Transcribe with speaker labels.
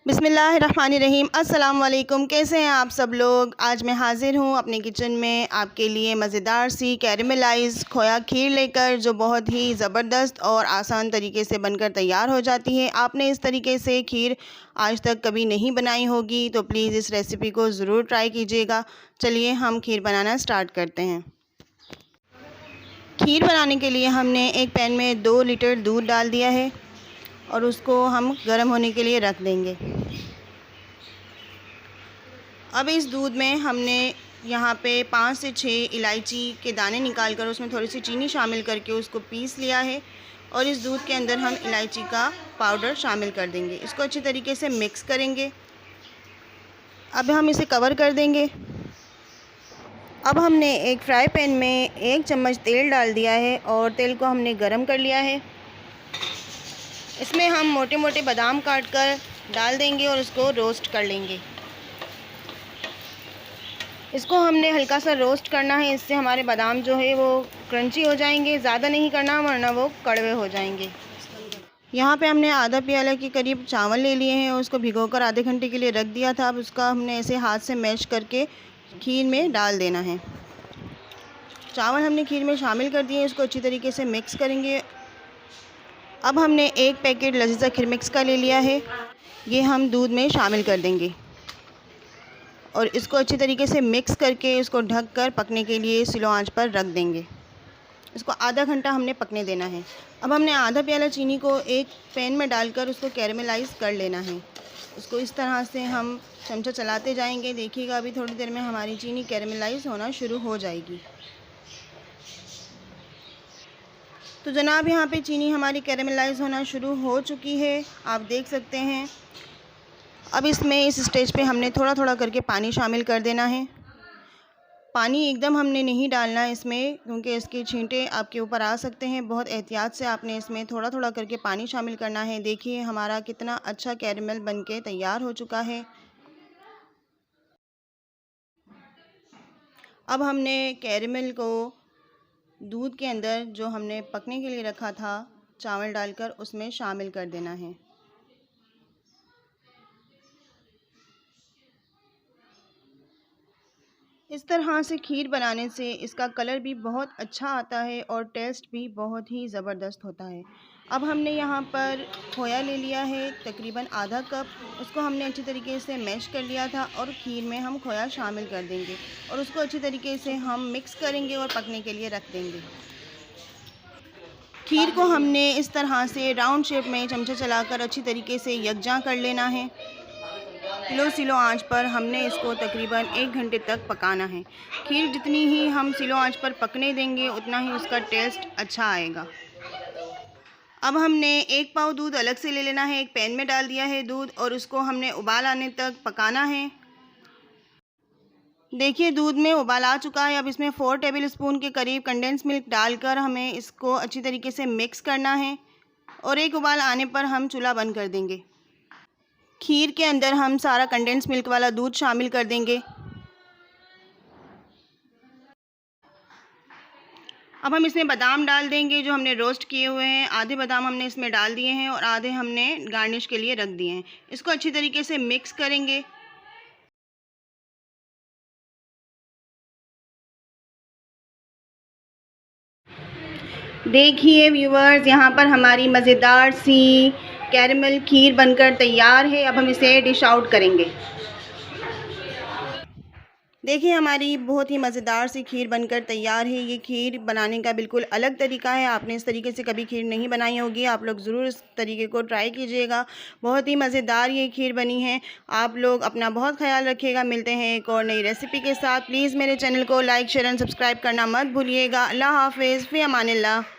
Speaker 1: बिस्मिल्लाहिर्रहमानिर्रहीम। अस्सलाम वालेकुम। कैसे हैं आप सब लोग। आज मैं हाज़िर हूँ अपने किचन में आपके लिए मज़ेदार सी कैरेमलाइज़ खोया खीर लेकर, जो बहुत ही ज़बरदस्त और आसान तरीके से बनकर तैयार हो जाती है। आपने इस तरीके से खीर आज तक कभी नहीं बनाई होगी तो प्लीज़ इस रेसिपी को ज़रूर ट्राई कीजिएगा। चलिए हम खीर बनाना स्टार्ट करते हैं। खीर बनाने के लिए हमने एक पैन में 2 लीटर दूध डाल दिया है और उसको हम गर्म होने के लिए रख देंगे। अब इस दूध में हमने यहाँ पे 5 से 6 इलायची के दाने निकाल कर उसमें थोड़ी सी चीनी शामिल करके उसको पीस लिया है और इस दूध के अंदर हम इलायची का पाउडर शामिल कर देंगे। इसको अच्छी तरीके से मिक्स करेंगे। अब हम इसे कवर कर देंगे। अब हमने एक फ्राई पैन में 1 चम्मच तेल डाल दिया है और तेल को हमने गरम कर लिया है। इसमें हम मोटे मोटे बादाम काट कर डाल देंगे और उसको रोस्ट कर लेंगे। इसको हमने हल्का सा रोस्ट करना है, इससे हमारे बादाम जो है वो क्रंची हो जाएंगे। ज़्यादा नहीं करना वरना वो कड़वे हो जाएंगे। यहाँ पे हमने आधा प्याला के करीब चावल ले लिए हैं और उसको भिगोकर आधे घंटे के लिए रख दिया था। अब उसका हमने ऐसे हाथ से मैश करके खीर में डाल देना है। चावल हमने खीर में शामिल कर दिए, इसको अच्छी तरीके से मिक्स करेंगे। अब हमने एक पैकेट लजीजा खीर मिक्स का ले लिया है, ये हम दूध में शामिल कर देंगे और इसको अच्छी तरीके से मिक्स करके इसको ढक कर पकने के लिए स्लो आंच पर रख देंगे। इसको आधा घंटा हमने पकने देना है। अब हमने आधा प्याला चीनी को एक पैन में डालकर उसको कैरेमलाइज़ कर लेना है। उसको इस तरह से हम चमचा चलाते जाएंगे। देखिएगा अभी थोड़ी देर में हमारी चीनी कैरेमलाइज़ होना शुरू हो जाएगी। तो जनाब यहाँ पे चीनी हमारी कैरेमलाइज़ होना शुरू हो चुकी है, आप देख सकते हैं। अब इसमें इस स्टेज पे हमने थोड़ा थोड़ा करके पानी शामिल कर देना है। पानी एकदम हमने नहीं डालना है इसमें, क्योंकि इसके छींटे आपके ऊपर आ सकते हैं। बहुत एहतियात से आपने इसमें थोड़ा थोड़ा करके पानी शामिल करना है। देखिए हमारा कितना अच्छा कैरेमल बनके तैयार हो चुका है। अब हमने कैरेमल को दूध के अंदर जो हमने पकने के लिए रखा था चावल डालकर उसमें शामिल कर देना है। इस तरह से खीर बनाने से इसका कलर भी बहुत अच्छा आता है और टेस्ट भी बहुत ही ज़बरदस्त होता है। अब हमने यहाँ पर खोया ले लिया है तकरीबन आधा कप, उसको हमने अच्छी तरीके से मैश कर लिया था और खीर में हम खोया शामिल कर देंगे और उसको अच्छी तरीके से हम मिक्स करेंगे और पकने के लिए रख देंगे। खीर को हमने इस तरह से राउंड शेप में चमचा चलाकर अच्छी तरीके से यकजा कर लेना है। स्लो आंच पर हमने इसको तकरीबन 1 घंटे तक पकाना है। खीर जितनी ही हम स्लो आंच पर पकने देंगे उतना ही उसका टेस्ट अच्छा आएगा। अब हमने 1 पाव दूध अलग से ले लेना है। एक पैन में डाल दिया है दूध और उसको हमने उबाल आने तक पकाना है। देखिए दूध में उबाल आ चुका है। अब इसमें 4 टेबल स्पून के करीब कंडेंस मिल्क डालकर हमें इसको अच्छी तरीके से मिक्स करना है और एक उबाल आने पर हम चूल्हा बंद कर देंगे। खीर के अंदर हम सारा कंडेंस मिल्क वाला दूध शामिल कर देंगे। अब हम इसमें बादाम डाल देंगे जो हमने रोस्ट किए हुए हैं। आधे बादाम हमने इसमें डाल दिए हैं और आधे हमने गार्निश के लिए रख दिए हैं। इसको अच्छी तरीके से मिक्स करेंगे। देखिए व्यूवर्स, यहाँ पर हमारी मज़ेदार सी कैरेमल खीर बनकर तैयार है। अब हम इसे डिश आउट करेंगे। देखिए हमारी बहुत ही मज़ेदार सी खीर बनकर तैयार है। ये खीर बनाने का बिल्कुल अलग तरीका है। आपने इस तरीके से कभी खीर नहीं बनाई होगी, आप लोग ज़रूर इस तरीके को ट्राई कीजिएगा। बहुत ही मज़ेदार ये खीर बनी है। आप लोग अपना बहुत ख्याल रखिएगा। मिलते हैं एक और नई रेसिपी के साथ। प्लीज़ मेरे चैनल को लाइक शेयर एंड सब्सक्राइब करना मत भूलिएगा। अल्लाह हाफ़िज़, फ़ी अमानिल्लाह।